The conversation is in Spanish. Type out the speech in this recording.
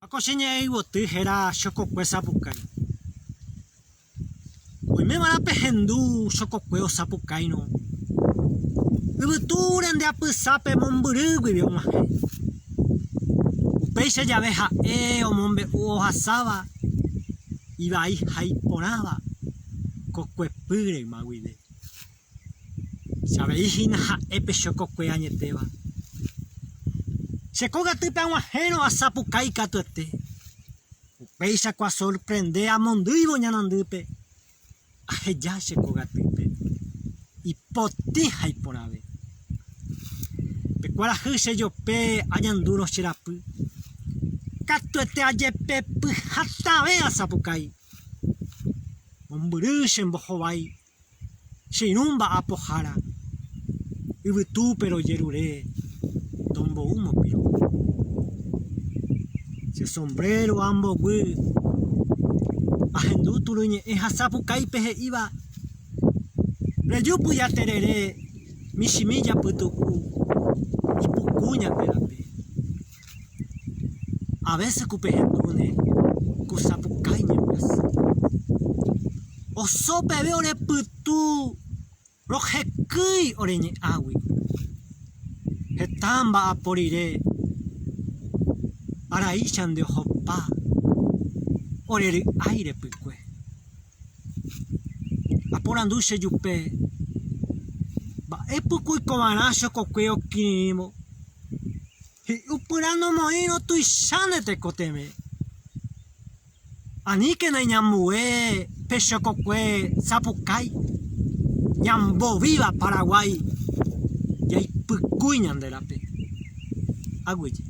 Akoxeñei botijera xokokue sapukai. Oimevara pehendu xokokue osapukai no. Yvytúre ndeapysápe mombyrýgui og̃uahẽ. Upéicha jave ha'e omombe'u ohasáva ivai ha iporãva kokuepýrema guive. Chaveihína ha'épe xokokue añetéva. Chekógatýpe ag̃uahẽrõ asapukai katuete. Upéichako asorprende amondýivo ñanandýpe. Aheja chekógatýpe. Ipotĩ ha iporãve. Pekuarahy chejope añandúrõ cherapy. Katuete ajepe pyhatãve asapukai. Mombyry chembohovái. Che irũ mba'apo hára. Yvytúpe rojerure. Tombo'úmopiro. Che sombrero amboguy. Ahendu turuñe'ẽ hasapukáipe he'íva. Rejúpy jaterere michĩmi japytu'u ipuku ñandérape. A veces kupehendúne kusapukai ñembyasy. Osópeve orepytũ rohekýi oreñe'ãgui. Heta mba'apo rire araícha ndeohopa orery'ái repykue. Aporandu chejupe mba'épiko oikova'erã chokokue okirirĩvo. Hi'upyrã nomoĩrõ tuichánte tekoteme. Aníkena iñambue pe chokokue sapukai. Ñambovíva Paraguay jaipykúi ñandérape. Aguyje.